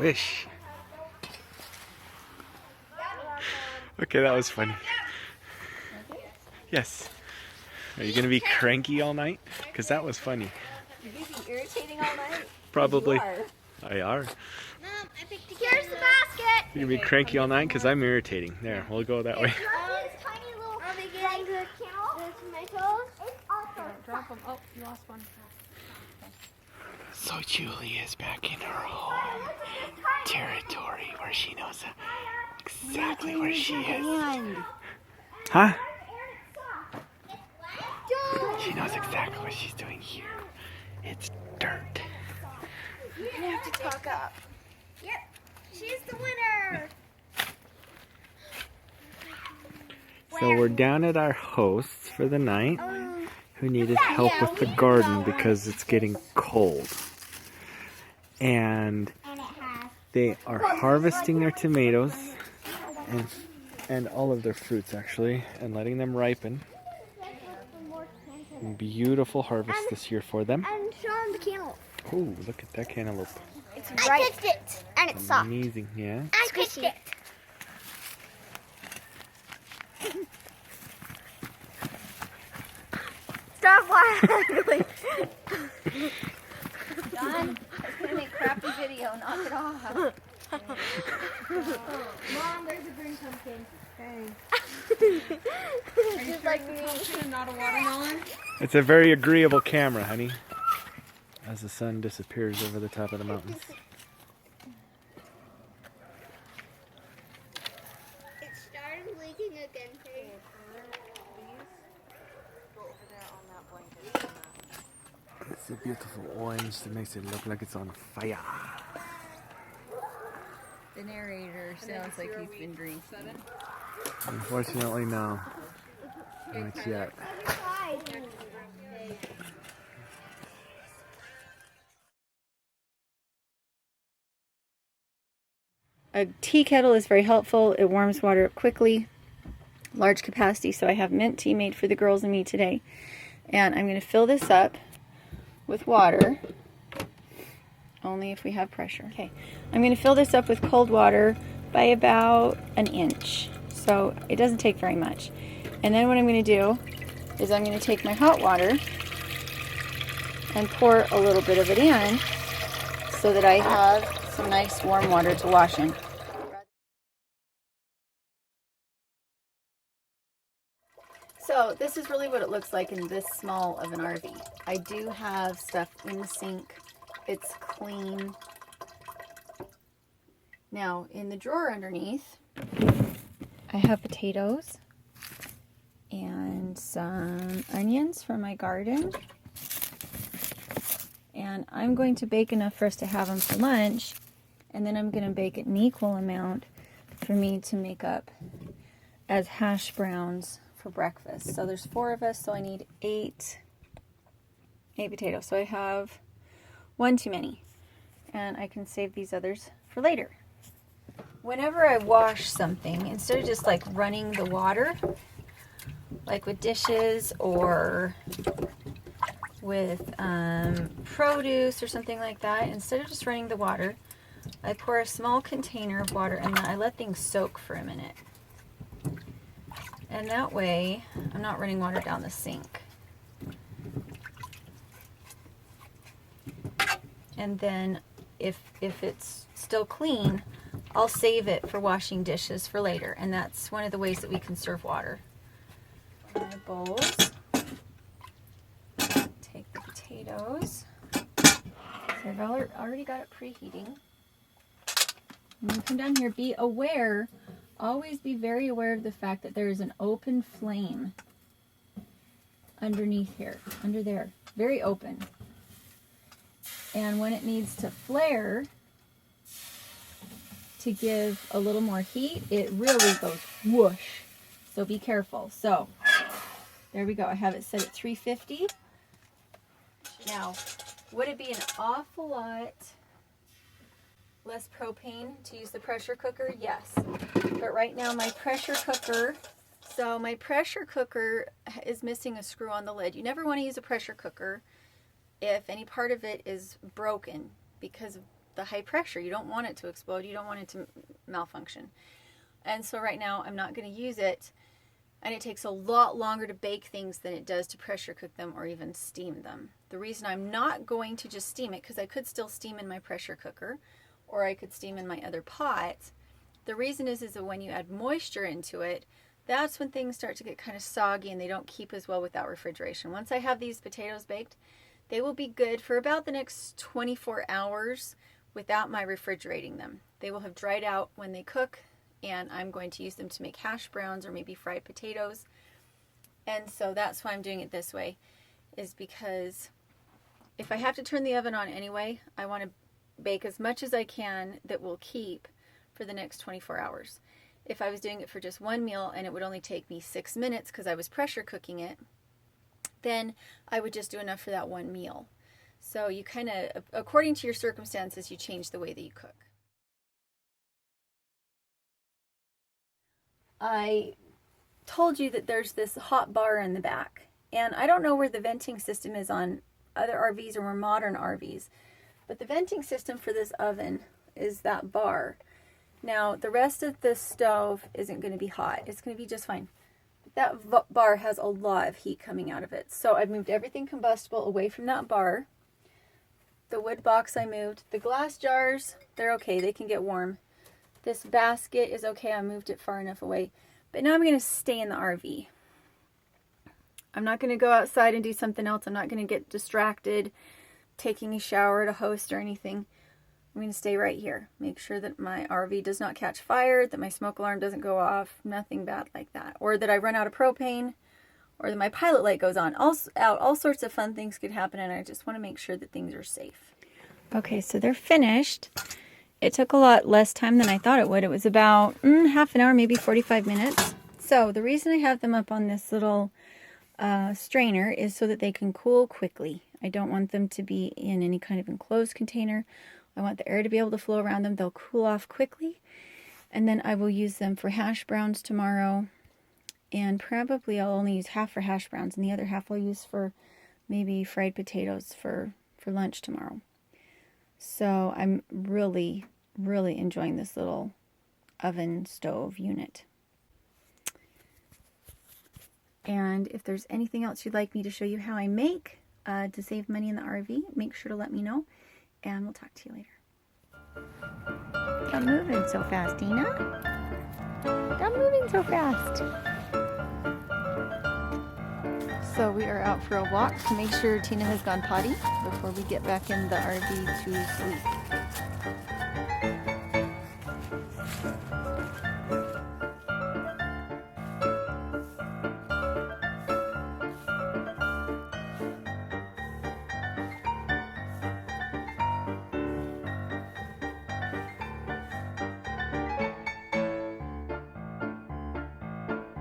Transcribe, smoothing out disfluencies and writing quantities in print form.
wish. Okay, that was funny. Yes. Are you going to be cranky all night? Because that was funny. You're going to be irritating all night? Probably. You are. I are. Mom, I picked a Here's the basket. You're going to be cranky all night because I'm irritating. There, we'll go that way. Tiny little tomatoes. Drop them. Oh, you lost one. So Julie is back in her home territory where she knows exactly where she is. Huh? She knows exactly what she's doing here. It's dirt. You have to talk up. Yep, she's the winner. So we're down at our host's for the night, who needed help with the garden because it's getting cold. And they are harvesting their tomatoes and all of their fruits actually, and letting them ripen. Beautiful harvest this year for them. And show them the cantaloupe. Oh, look at that cantaloupe. It's right. I picked it, and it's soft. Amazing, yeah. I picked it. Stop laughing. John, it's going to make crappy video. Knock it off. Mom, there's a green pumpkin. Hey. Are you sure it's a pumpkin and not a watermelon? It's a very agreeable camera, honey. As the sun disappears over the top of the mountains. It started leaking again. It's a beautiful orange that makes it look like it's on fire. The narrator sounds like he's been drinking. Unfortunately, no. Not yet. A tea kettle is very helpful. It warms water up quickly. Large capacity, so I have mint tea made for the girls and me today. And I'm going to fill this up with water. Only if we have pressure. Okay, I'm going to fill this up with cold water by about an inch. So it doesn't take very much. And then what I'm going to do is I'm going to take my hot water and pour a little bit of it in so that I have some nice warm water to wash in. So this is really what it looks like in this small of an RV. I do have stuff in the sink. It's clean. Now in the drawer underneath, I have potatoes and some onions from my garden. And I'm going to bake enough for us to have them for lunch. And then I'm going to bake an equal amount for me to make up as hash browns for breakfast. So there's 4 of us, so I need 8 potatoes. So I have 1 too many. And I can save these others for later. Whenever I wash something, instead of just like running the water, like with dishes or with produce or something like that, instead of just running the water, I pour a small container of water and I let things soak for a minute. And that way, I'm not running water down the sink. And then if it's still clean, I'll save it for washing dishes for later. And that's one of the ways that we conserve water. My bowls. Take the potatoes. So I've already got it preheating. And then come down here, be aware, always be very aware of the fact that there is an open flame underneath here, under there, very open. And when it needs to flare to give a little more heat, it really goes whoosh. So be careful. So there we go. I have it set at 350. Now, would it be an awful lot less propane to use the pressure cooker? Yes. But right now my pressure cooker is missing a screw on the lid. You never want to use a pressure cooker if any part of it is broken, because the high pressure. You don't want it to explode. You don't want it to malfunction. And so right now I'm not going to use it, and it takes a lot longer to bake things than it does to pressure cook them or even steam them. The reason I'm not going to just steam it, because I could still steam in my pressure cooker or I could steam in my other pot. The reason is that when you add moisture into it, that's when things start to get kind of soggy and they don't keep as well without refrigeration. Once I have these potatoes baked, they will be good for about the next 24 hours without my refrigerating them. They will have dried out when they cook, and I'm going to use them to make hash browns or maybe fried potatoes. And so that's why I'm doing it this way, is because if I have to turn the oven on anyway, I want to bake as much as I can that will keep for the next 24 hours. If I was doing it for just one meal and it would only take me 6 minutes because I was pressure cooking it, then I would just do enough for that one meal. So you kind of, according to your circumstances, you change the way that you cook. I told you that there's this hot bar in the back, and I don't know where the venting system is on other RVs or more modern RVs, but the venting system for this oven is that bar. Now the rest of the stove isn't going to be hot. It's going to be just fine. That bar has a lot of heat coming out of it. So I've moved everything combustible away from that bar. The wood box I moved. The glass jars, they're okay. They can get warm. This basket is okay. I moved it far enough away. But now I'm going to stay in the RV. I'm not going to go outside and do something else. I'm not going to get distracted taking a shower at a host or anything. I'm going to stay right here. Make sure that my RV does not catch fire, that my smoke alarm doesn't go off, nothing bad like that. Or that I run out of propane, or that my pilot light goes on. All sorts of fun things could happen, and I just want to make sure that things are safe. Okay, so they're finished. It took a lot less time than I thought it would. It was about half an hour, maybe 45 minutes. So the reason I have them up on this little strainer is so that they can cool quickly. I don't want them to be in any kind of enclosed container. I want the air to be able to flow around them. They'll cool off quickly. And then I will use them for hash browns tomorrow. And probably I'll only use half for hash browns, and the other half I'll use for maybe fried potatoes for lunch tomorrow. So I'm really, really enjoying this little oven stove unit. And if there's anything else you'd like me to show you how I make to save money in the RV, make sure to let me know, and we'll talk to you later. Stop moving so fast, Tina. Stop moving so fast. So we are out for a walk to make sure Tina has gone potty before we get back in the RV to sleep.